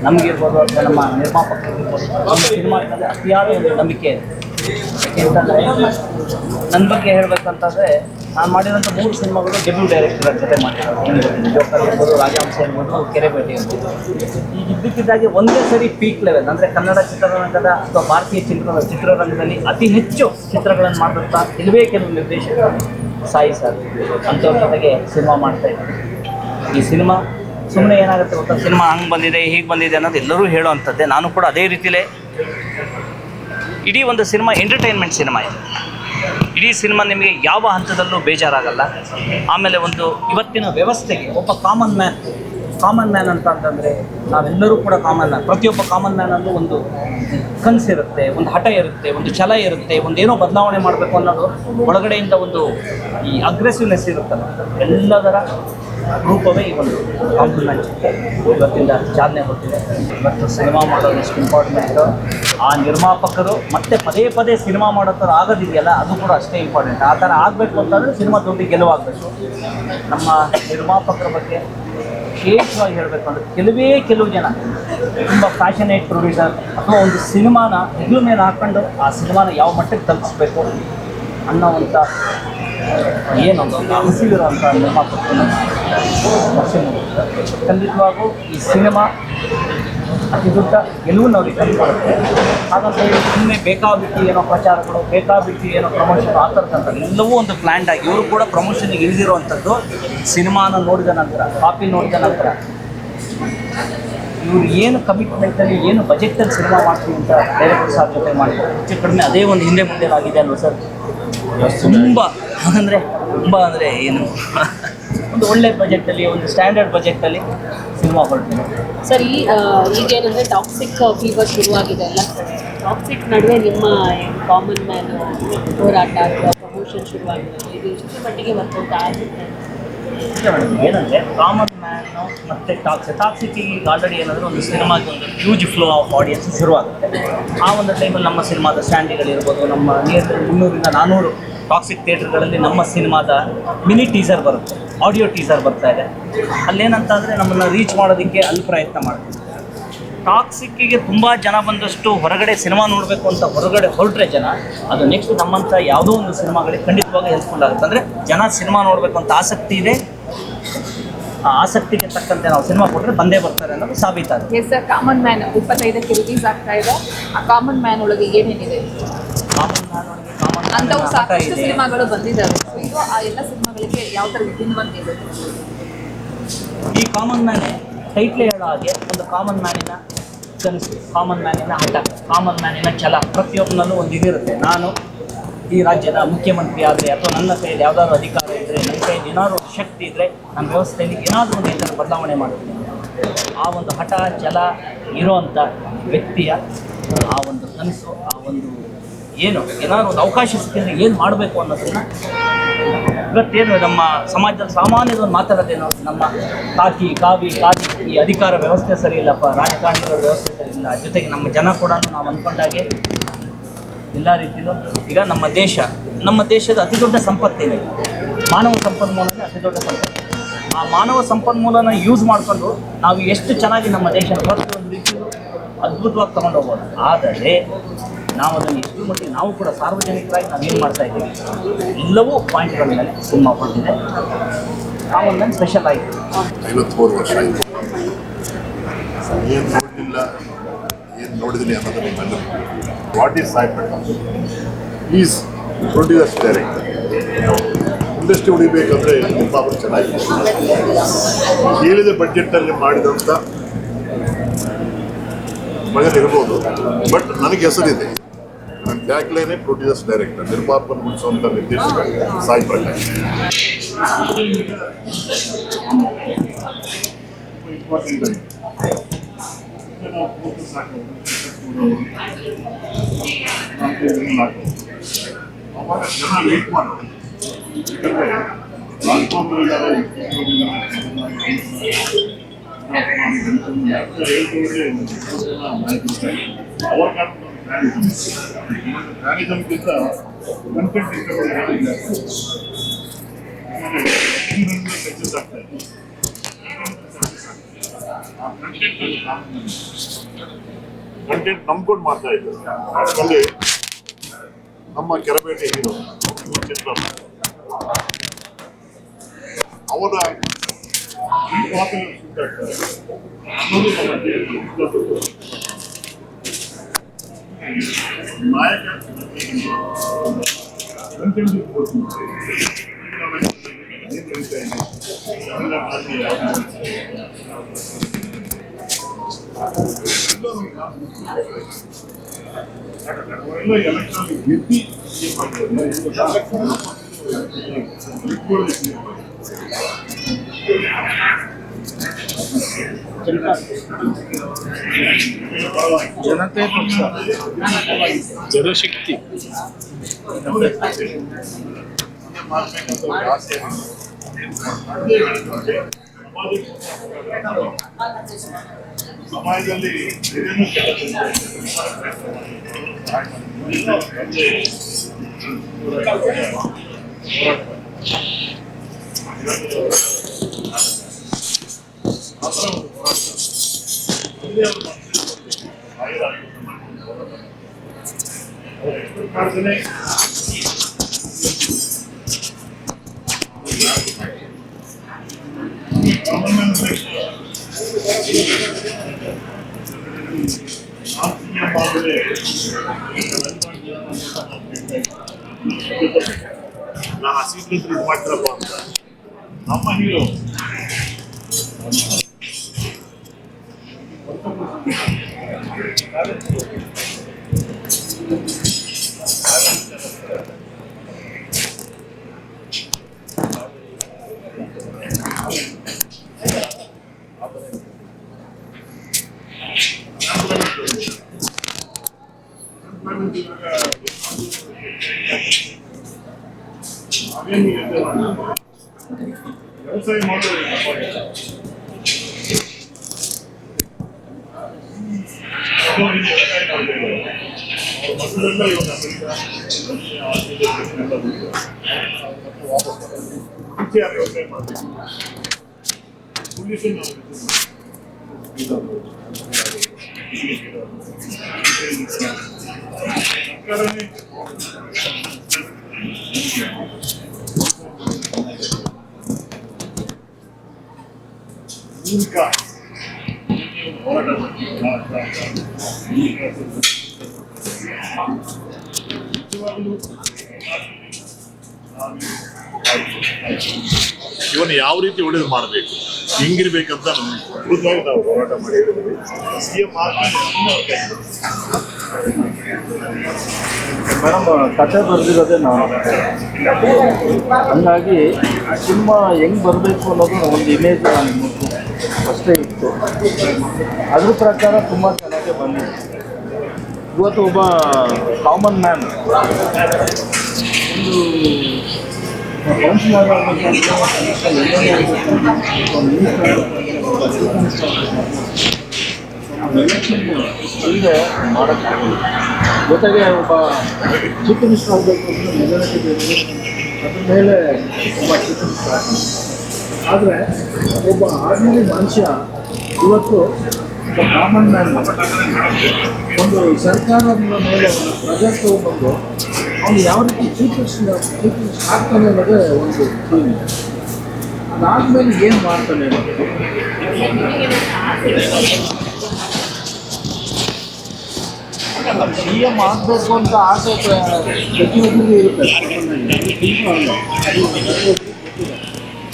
ನಮಗಿರ್ಬೋದು ಅಥವಾ ನಮ್ಮ ನಿರ್ಮಾಪಕರಿರ್ಬೋದು ಒಂದು ಸಿನಿಮಾದಲ್ಲಿ ಅತಿಯಾದ ಒಂದು ನಂಬಿಕೆ ಇದೆ. ಯಾಕೆಂತಂದರೆ ನನ್ನ ಬಗ್ಗೆ ಹೇಳಬೇಕಂತಂದರೆ ನಾನು ಮಾಡಿರೋಂಥ 3 ಸಿನಿಮಾಗಳು ಡೆಬ್ಯೂ ಡೈರೆಕ್ಟರ್ ಜೊತೆ ಮಾಡಿರೋದು. ಜೋಕರ್ ಇರ್ಬೋದು, ರಾಜಹಂಸ ಇರ್ಬೋದು, ಕೆರೆಬೇಟೆ ಇರ್ಬೋದು. ಈಗ ಇದ್ದಕ್ಕಿದ್ದಾಗೆ ಒಂದೇ ಸರಿ ಪೀಕ್ ಲೆವೆಲ್ ಅಂದರೆ ಕನ್ನಡ ಚಿತ್ರರಂಗದ ಅಥವಾ ಭಾರತೀಯ ಚಿತ್ರರಂಗದಲ್ಲಿ ಅತಿ ಹೆಚ್ಚು ಚಿತ್ರಗಳನ್ನು ಮಾಡಿದಂಥ ಕೆಲವು ನಿರ್ದೇಶಕರು ಸಾಯಿ ಸರ್ ಅಂಥವ್ರ ಜೊತೆಗೆ ಸಿನಿಮಾ ಮಾಡ್ತಾಯಿದ್ದಾರೆ. ಈ ಸಿನಿಮಾ ಸುಮ್ಮನೆ ಏನಾಗುತ್ತೆ ಗೊತ್ತಾ, ಸಿನಿಮಾ ಹಂಗೆ ಬಂದಿದೆ ಹೀಗೆ ಬಂದಿದೆ ಅನ್ನೋದು ಎಲ್ಲರೂ ಹೇಳೋವಂಥದ್ದೇ. ನಾನು ಕೂಡ ಅದೇ ರೀತಿಯೇ ಇಡೀ ಒಂದು ಸಿನಿಮಾ ಎಂಟರ್ಟೈನ್ಮೆಂಟ್ ಸಿನಿಮಾ ಇದೆ. ಇಡೀ ಸಿನಿಮಾ ನಿಮಗೆ ಯಾವ ಹಂತದಲ್ಲೂ ಬೇಜಾರಾಗಲ್ಲ. ಆಮೇಲೆ ಒಂದು ಇವತ್ತಿನ ವ್ಯವಸ್ಥೆಗೆ ಒಬ್ಬ ಕಾಮನ್ ಮ್ಯಾನ್ ಅಂತಂದರೆ ನಾವೆಲ್ಲರೂ ಕೂಡ ಕಾಮನ್ ಮ್ಯಾನ್. ಪ್ರತಿಯೊಬ್ಬ ಕಾಮನ್ ಮ್ಯಾನಲ್ಲೂ ಒಂದು ಕನಸಿರುತ್ತೆ, ಒಂದು ಹಠ ಇರುತ್ತೆ, ಒಂದು ಛಲ ಇರುತ್ತೆ, ಒಂದೇನೋ ಬದಲಾವಣೆ ಮಾಡಬೇಕು ಅನ್ನೋದು ಒಳಗಡೆಯಿಂದ ಒಂದು ಈ ಅಗ್ರೆಸಿವ್ನೆಸ್ ಇರುತ್ತಲ್ಲ, ಎಲ್ಲದರ ರೂಪವೇ ಈ ಒಂದು ಕಾಮನ್ ಮ್ಯಾನ್ ಇವತ್ತಿಂದ ಚಾಲನೆ ಕೊಟ್ಟಿದೆ. ಇವತ್ತು ಸಿನಿಮಾ ಮಾಡೋದು ಎಷ್ಟು ಇಂಪಾರ್ಟೆಂಟು, ಆ ನಿರ್ಮಾಪಕರು ಮತ್ತೆ ಪದೇ ಪದೇ ಸಿನಿಮಾ ಮಾಡೋ ಥರ ಆಗೋದಿದೆಯಲ್ಲ ಅದು ಕೂಡ ಅಷ್ಟೇ ಇಂಪಾರ್ಟೆಂಟ್. ಆ ಥರ ಆಗಬೇಕು ಅಂತಂದರೆ ಸಿನಿಮಾ ದುಡ್ಡು ಗೆಲುವಾಗಬೇಕು. ನಮ್ಮ ನಿರ್ಮಾಪಕರ ಬಗ್ಗೆ ವಿಶೇಷವಾಗಿ ಹೇಳಬೇಕು ಅಂದರೆ ಕೆಲವು ಜನ ತುಂಬ ಪ್ಯಾಷನೇಟ್ ಪ್ರೊಡ್ಯೂಸರ್ ಅಥವಾ ಒಂದು ಸಿನಿಮಾನ ಹೆಗ್ಲ ಮೇಲೆ ಹಾಕ್ಕೊಂಡು ಆ ಸಿನಿಮಾನ ಯಾವ ಮಟ್ಟಕ್ಕೆ ತಲುಪಿಸ್ಬೇಕು ಅನ್ನೋವಂಥ ಏನೊಂದು ಹಸಿವಿರೋಂಥ ನಿರ್ಮಾಪಕರು ಖಂಡಿತವಾಗೂ ಈ ಸಿನಿಮಾ ಅತಿ ದೊಡ್ಡ ಗೆಲುವನ್ನು ಅವ್ರಿಗೆ ತಂದುಕೊಡುತ್ತೆ. ಹಾಗಂತ ಹೇಳಿ ಸುಮ್ಮನೆ ಬೇಕಾಬಿಟ್ಟು ಏನೋ ಪ್ರಚಾರಗಳು, ಬೇಕಾಬಿಟ್ಟು ಏನೋ ಪ್ರಮೋಷನ್ ಆ ಥರದಂತ ಎಲ್ಲವೂ ಒಂದು ಪ್ಲ್ಯಾಂಡ್ ಆಗಿ ಇವರು ಕೂಡ ಪ್ರಮೋಷನ್ಗೆ ಇಳಿದಿರುವಂಥದ್ದು. ಸಿನಿಮಾನ ನೋಡಿದ ನಂತರ, ಕಾಪಿ ನೋಡಿದ ನಂತರ ಇವರು ಏನು ಕಮಿಟ್ಮೆಂಟಲ್ಲಿ ಏನು ಬಜೆಟಲ್ಲಿ ಸಿನಿಮಾ ಮಾಡ್ತೀವಿ ಅಂತ ಡೈರೆಕ್ಟರ್ ಸಾರ್ ಜೊತೆ ಮಾಡ್ತಾರೆ. ಹೆಚ್ಚು ಕಡಿಮೆ ಅದೇ ಒಂದು ಹಿಂದೆ ಮುಂದೆ ಆಗಿದೆ ಅಲ್ವ ಸರ್. ತುಂಬ ಅಂದರೆ ಏನು ಒಂದು ಒಳ್ಳೆ ಬಜೆಟಲ್ಲಿ, ಒಂದು ಸ್ಟ್ಯಾಂಡರ್ಡ್ ಬಜೆಟಲ್ಲಿ ಸಿನಿಮಾ ಹೊರಟಿದೆ ಸರ್. ಈಗೇನಂದರೆ ಟಾಕ್ಸಿಕ್ ಫೀವರ್ ಶುರುವಾಗಿದೆ ಅಲ್ಲ, ಟಾಕ್ಸಿಕ್ ನಡುವೆ ನಿಮ್ಮ ಕಾಮನ್ ಮ್ಯಾನ್ ಹೋರಾಟ ಅಥವಾ ಪ್ರಮೋಷನ್ ಶುರುವಾಗಿದೆ, ಇದು ಎಷ್ಟು ಮಟ್ಟಿಗೆ ವರ್ಕೌಟ್ ಆಗುತ್ತೆ? ಏನಂದರೆ ಕಾಮನ್ ಮ್ಯಾನು ಮತ್ತು ಟಾಕ್ಸಿಕ್ ಈಗ ಆಲ್ರೆಡಿ ಏನಂದರೆ ಒಂದು ಸಿನಿಮಾಗೆ ಒಂದು ಹ್ಯೂಜ್ ಫ್ಲೋ ಆಫ್ ಆಡಿಯನ್ಸ್ ಶುರುವಾಗುತ್ತೆ. ಆ ಒಂದು ಟೈಮಲ್ಲಿ ನಮ್ಮ ಸಿನಿಮಾದ ಸ್ಟ್ಯಾಂಡಿಗಳಿರ್ಬೋದು, ನಮ್ಮ ನಿಯರ್ 300-400 ಟಾಕ್ಸಿಕ್ ಥಿಯೇಟರ್ಗಳಲ್ಲಿ ನಮ್ಮ ಸಿನಿಮಾದ ಮಿನಿ ಟೀಸರ್ ಬರುತ್ತೆ, ಆಡಿಯೋ ಟೀಸರ್ ಬರ್ತಾ ಇದೆ. ಅಲ್ಲೇನಂತ ಅಂದರೆ ನಮ್ಮನ್ನು ರೀಚ್ ಮಾಡೋದಕ್ಕೆ ಅಲ್ಲಿ ಪ್ರಯತ್ನ ಮಾಡ್ತೀವಿ. ಟಾಕ್ಸಿಕ್ಕಿಗೆ ತುಂಬ ಜನ ಬಂದಷ್ಟು ಹೊರಗಡೆ ಸಿನಿಮಾ ನೋಡಬೇಕು ಅಂತ ಹೊರಗಡೆ ಹೊರಟ್ರೆ ಜನ, ಅದು ನೆಕ್ಸ್ಟ್ ನಮ್ಮಂಥ ಯಾವುದೋ ಒಂದು ಸಿನಿಮಾಗಳಿಗೆ ಖಂಡಿತವಾಗಿ ಹೆಲ್ಪ್ಫುಲ್ ಆಗುತ್ತೆ. ಅಂದರೆ ಜನ ಸಿನಿಮಾ ನೋಡಬೇಕು ಅಂತ ಆಸಕ್ತಿ ಇದೆ, ಆ ಆಸಕ್ತಿಗೆ ತಕ್ಕಂತೆ ನಾವು ಸಿನಿಮಾ ಕೊಟ್ಟರೆ ಬಂದೇ ಬರ್ತಾರೆ ಅನ್ನೋದು ಸಾಬೀತಾಗುತ್ತೆ. ಎಸ್ ಸರ್, ಕಾಮನ್ ಮ್ಯಾನ್ 25ಕ್ಕೆ ರಿಲೀಸ್ ಆಗ್ತಾ ಇದೆ. ಆ ಕಾಮನ್ ಮ್ಯಾನ್ ಒಳಗೆ ಏನೇನಿದೆ? ಕಾಮನ್ ಮ್ಯಾನ್ ಒಳಗೆ ಅಂಥವು ಸಾಕಷ್ಟು ಸಿನಿಮಾಗಳು ಬಂದಿದ್ದಾವೆ. ಸೊ ಇದು ಆ ಎಲ್ಲ ಸಿನಿಮಾಗಳಿಗೆ ಯಾವ ಥರ ವಿಭಿನ್ನವಾಗಿದೆ? ಈ ಕಾಮನ್ ಮ್ಯಾನ್ ಟೈಟ್ಲೇ ಹೇಳೋ ಹಾಗೆ ಒಂದು ಕಾಮನ್ ಮ್ಯಾನಿನ ಕನಸು, ಕಾಮನ್ ಮ್ಯಾನಿನ ಹಠ, ಕಾಮನ್ ಮ್ಯಾನಿನ ಛಲ ಪ್ರತಿಯೊಬ್ಬನಲ್ಲೂ ಒಂದು ಇದಿರುತ್ತೆ. ನಾನು ಈ ರಾಜ್ಯದ ಮುಖ್ಯಮಂತ್ರಿ ಆದರೆ ಅಥವಾ ನನ್ನ ಕೈಯಲ್ಲಿ ಯಾವುದಾದ್ರು ಅಧಿಕಾರ ಇದ್ದರೆ, ನನ್ನ ಕೈಯಲ್ಲಿ ಏನಾದರೂ ಶಕ್ತಿ ಇದ್ದರೆ, ನನ್ನ ವ್ಯವಸ್ಥೆಯಲ್ಲಿ ಏನಾದರೂ ಒಂದು ಇದನ್ನು ಬದಲಾವಣೆ ಮಾಡ್ತೀನಿ. ಆ ಒಂದು ಹಠ ಛಲ ಇರೋವಂಥ ವ್ಯಕ್ತಿಯ ಆ ಒಂದು ಕನಸು, ಆ ಒಂದು ಏನಾದರೂ ಒಂದು ಅವಕಾಶ ಸಿಕ್ಕಿದ್ರೆ ಏನು ಮಾಡಬೇಕು ಅನ್ನೋದನ್ನು ಇವತ್ತೇನು ನಮ್ಮ ಸಮಾಜದಲ್ಲಿ ಸಾಮಾನ್ಯದ ಒಂದು ಮಾತಾಡೋದೇನೋ, ನಮ್ಮ ಕಾಕಿ ಕಾವಿ ಕಾದಿ ಈ ಅಧಿಕಾರ ವ್ಯವಸ್ಥೆ ಸರಿ ಇಲ್ಲಪ್ಪ, ರಾಜಕಾರಣಿಗಳ ವ್ಯವಸ್ಥೆ ಸರಿ ಇಲ್ಲ, ಜೊತೆಗೆ ನಮ್ಮ ಜನ ಕೂಡ ನಾವು ಅಂದ್ಕೊಂಡಾಗೆ ಎಲ್ಲ ರೀತಿಯಲ್ಲೂ ಈಗ ನಮ್ಮ ದೇಶದ ಅತಿ ದೊಡ್ಡ ಸಂಪತ್ತೇನೆ ಮಾನವ ಸಂಪನ್ಮೂಲನೇ ಅತಿ ದೊಡ್ಡ ಸಂಪತ್ತು. ಆ ಮಾನವ ಸಂಪನ್ಮೂಲನ ಯೂಸ್ ಮಾಡಿಕೊಂಡು ನಾವು ಎಷ್ಟು ಚೆನ್ನಾಗಿ ನಮ್ಮ ದೇಶದ ಒಂದು ರೀತಿಯಲ್ಲೂ ಅದ್ಭುತವಾಗಿ ತಗೊಂಡು ಹೋಗ್ಬೋದು. ಆದರೆ ನಾವು ಅದನ್ನು ಎಷ್ಟು ಮಟ್ಟಿಗೆ ನಾವು ಕೂಡ ಸಾರ್ವಜನಿಕರಾಗಿ ನಾವೇನು ಮಾಡ್ತಾ ಇದ್ದೀವಿ, ಎಲ್ಲವೂ ಪಾಯಿಂಟ್ಗಳ ಮೇಲೆ ಸಿನಿಮಾ ಕೊಟ್ಟಿದೆ. ಕಾಮನ್ ಮ್ಯಾನ್ ಸ್ಪೆಷಲ್ ಆಯಿತು. 53 ವರ್ಷ ಆಯಿತು. ಏನು ನೋಡಲಿಲ್ಲ, ಏನು ನೋಡಿದ್ದೀನಿ ಅನ್ನೋದು ನಿಮ್ಮೆಲ್ಲರೂ. What is Sai Prakash? Is producers director. Industry ಉಳಿಬೇಕಂದ್ರೆ ನಿರ್ಮಾಪಕ ಚೆನ್ನಾಗಿದೆ. ಹೇಳಿದ ಬಡ್ಜೆಟ್ಟಲ್ಲಿ ಮಾಡಿದಂಥ ಮಗನಿರ್ಬೋದು, ಬಟ್ ನನಗೆ ಹೆಸರಿದೆ. ನನ್ನ ಟ್ಯಾಗ್ಲೈನೇ ಪ್ರೊಡ್ಯೂಸರ್ಸ್ ಡೈರೆಕ್ಟರ್, ನಿರ್ಮಾಪಕ ಉಳಿಸುವಂಥ ನಿರ್ದೇಶಕ ಸಾಯಿ ಪ್ರಕಾಶ್. ಕಂಟೆಂಟ್ ನಂಬ್ಕೊಂಡು ಮಾಡ್ತಾ ಇದ್ದಾರೆ. ಅದರಲ್ಲಿ ನಮ್ಮ ಕೆರಬೇಟೆ ಹೀರೋ ಚಿತ್ರ ಅವರ ನಾಯಕ ಜನತೆ ಪಕ್ಷ ಜನಶಕ್ತಿ ಸಮಾಜದಲ್ಲಿ ನಾನು ಹಸಿದ್ರೆ ಇದು ಮಾಡ್ತಾರಪ್ಪ ಅಂತ ನಮ್ಮ ಹೀರೋ ವ್ಯವಸಾಯ ಮಾಡೋದು ಮಕ್ಕಳೆಲ್ಲ ಇವಾಗ ವ್ಯವಸಾಯ ಮಾಡಬೇಕು ಪೊಲೀಸನ್ನು ಸರ್ಕಾರನೇ ಮೂಲಕ ಹೋರಾಟ ಇವನು ಯಾವ ರೀತಿ ಒಳ್ಳೇದು ಮಾಡಬೇಕು ಹಿಂಗಿರ್ಬೇಕಂತ ವಿರುದ್ಧವಾಗಿ ನಾವು ಹೋರಾಟ ಮಾಡಿದ್ದೀವಿ. ಸಿಎಂ ಮೇಡಮ್ ಕಥೆ ಬರೆದಿರೋದೇ ನಾವು, ಹಂಗಾಗಿ ಸಿನಿಮಾ ಹೆಂಗೆ ಬರಬೇಕು ಅನ್ನೋದು ಒಂದು ಇಮೇಜ್ ನನಗೆ ಅಷ್ಟೇ ಇತ್ತು. ಅದ್ರ ಪ್ರಕಾರ ತುಂಬ ಚೆನ್ನಾಗಿ ಬಂದಿದೆ. ಇವತ್ತು ಒಬ್ಬ ಕಾಮನ್ ಮ್ಯಾನ್ ಅಲ್ಲದೆ ಮಾಡೋಕ್ಕಾಗಲ್ಲ. ಜೊತೆಗೆ ಒಬ್ಬ ಚೀಫ್ ಮಿನಿಸ್ಟರ್ ಆಗಬೇಕು ಅಂದರೆ ಮೆಜಾರಿಟಿ ಬೇಕು, ಅದ್ರ ಮೇಲೆ ಒಬ್ಬ ಚೀಫ್ ಮಿನಿಸ್ಟರ್ ಆಗ್ತಾನೆ. ಆದರೆ ಒಬ್ಬ ಆರ್ಡಿನರಿ ಮನುಷ್ಯ ಇವತ್ತು ಒಬ್ಬ ಕಾಮನ್ ಮ್ಯಾನ್ ಒಂದು ಸರ್ಕಾರದ ಮೇಲೆ ಪ್ರಜೆಕ್ಟ್ ತೊಗೊಂಡು ಅವನು ಯಾವ ರೀತಿ ಚೀಫ್ ಮಿನಿಸ್ಟರ್ ಆಗ್ತಾನೆ ಅನ್ನೋದೇ ಒಂದು ಥೀಮ್. ಅದಾದಮೇಲೆ ಏನು ಮಾಡ್ತಾನೆ ಅನ್ನೋದು ಸಿ ಎಮ್ ಆಗಬೇಕು ಅಂತ ಆಸೆ ಪ್ರತಿಯೊಬ್ಬರಿಗೂ ಇರುತ್ತೆ.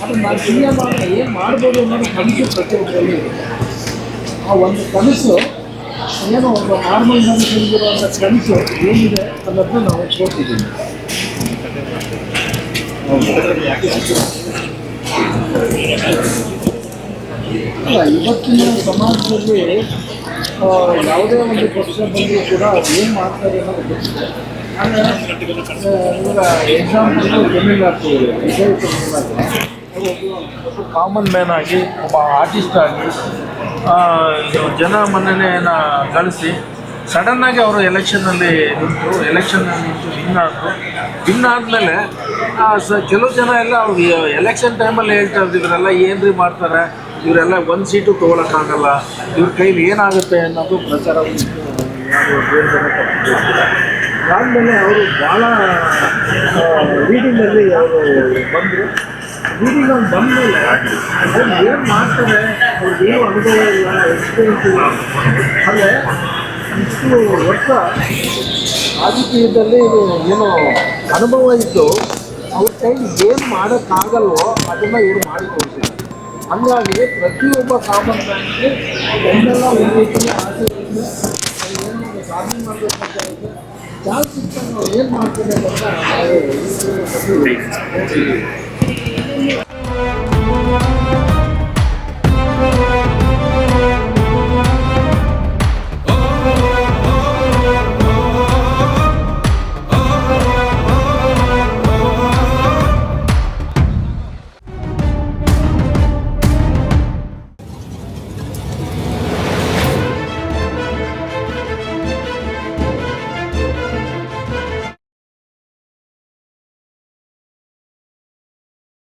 ಆದರೆ ನಾನು ಸಿ ಎಮ್ ಆಗ ಏನು ಮಾಡ್ಬೋದು ಅನ್ನೋದು ಕನಸು ಪ್ರತಿಯೊಬ್ಬರಲ್ಲಿ ಇರುತ್ತೆ. ಆ ಒಂದು ಕನಸು ಏನೋ ಒಂದು ನಾರ್ಮಲ್ ಮನುಷ್ಯರಿಗಿರುವಂಥ ಕನಸು ಏನಿದೆ ಅನ್ನೋದನ್ನ ನಾವು ತೋರಿಸಿದ್ದೀವಿ. ಅಲ್ಲ, ಇವತ್ತಿನ ಸಮಾಜದಲ್ಲಿ ಯಾವುದೇ ಒಂದು ಪಕ್ಷ ಬಂದರೂ ಕೂಡ ಏನು ಮಾಡ್ತಾರೆ ಅನ್ನೋದು ಗೊತ್ತಿದೆ. ಆದರೆ ಇವಾಗ ಎಕ್ಸಾಂಪಲ್ ತಮಿಳ್ನಾಡು ವಿಜಯ್ ತಮಿಳ್ನಾಡು ಒಬ್ಬ ಕಾಮನ್ ಮ್ಯಾನ್ ಆಗಿ ಒಬ್ಬ ಆರ್ಟಿಸ್ಟ್ ಆಗಿ ಜನ ಮನ್ನಣೆಯನ್ನು ಗಳಿಸಿ ಸಡನ್ನಾಗಿ ಅವರು ಎಲೆಕ್ಷನ್ನಲ್ಲಿ ನಿಂತು ವಿನ್ ಆದಮೇಲೆ ಕೆಲವು ಜನ ಎಲ್ಲ ಅವ್ರು ಎಲೆಕ್ಷನ್ ಟೈಮಲ್ಲಿ ಹೇಳ್ತಾ ಇದ್ದಿದ್ರಲ್ಲ ಏನ್ರಿ ಮಾಡ್ತಾರೆ ಇವರೆಲ್ಲ ಒಂದು ಸೀಟು ತೊಗೊಳಕ್ಕಾಗಲ್ಲ, ಇವ್ರ ಕೈಲಿ ಏನಾಗುತ್ತೆ ಅನ್ನೋದು ಪ್ರಚಾರ ಯಾರು ಬೇರೆ ಬೇರೆ ತಪ್ಪಿದೆ. ಅದಾದಮೇಲೆ ಅವರು ಭಾಳ ರೀಡಿಂಗಲ್ಲಿ ಅವರು ಬಂದರು. ರೀಡಿಂಗ್ ಅವ್ರು ಬಂದಮೇಲೆ ಅವ್ರು ಏನು ಮಾಡ್ತಾರೆ, ಅವ್ರಿಗೆ ಏನೂ ಅನುಭವ ಇಲ್ಲ, ಎಕ್ಸ್ಪೀರಿಯನ್ಸ್ ಇಲ್ಲ. ಅಂದರೆ ಇಷ್ಟು ವರ್ಷ ರಾಜಕೀಯದಲ್ಲಿ ಇದು ಏನೋ ಅನುಭವ ಇದ್ದು ಅವ್ರ ಕೈಲಿ ಏನು ಮಾಡೋಕ್ಕಾಗಲ್ವೋ ಅದನ್ನು ಇವರು ಮಾಡಿ ತೋರಿಸಿದ್ದಾರೆ. ಹಂಗಾಗಿ ಪ್ರತಿಯೊಬ್ಬ ಕಾಮನ್ ಮ್ಯಾನ್ಗೆ ಒಂದೆಲ್ಲ ಒಂದು ರೀತಿಯ ಆಸೆ ಇದ್ದು ಏನು ಸಾಧನೆ ಮಾಡಬೇಕಂತ ಚಾನ್ಸ್ ಸಿಗ್ತಾನೆ ಅವ್ರು ಏನು ಮಾಡ್ತಾರೆ ಅಂತ ನಾವು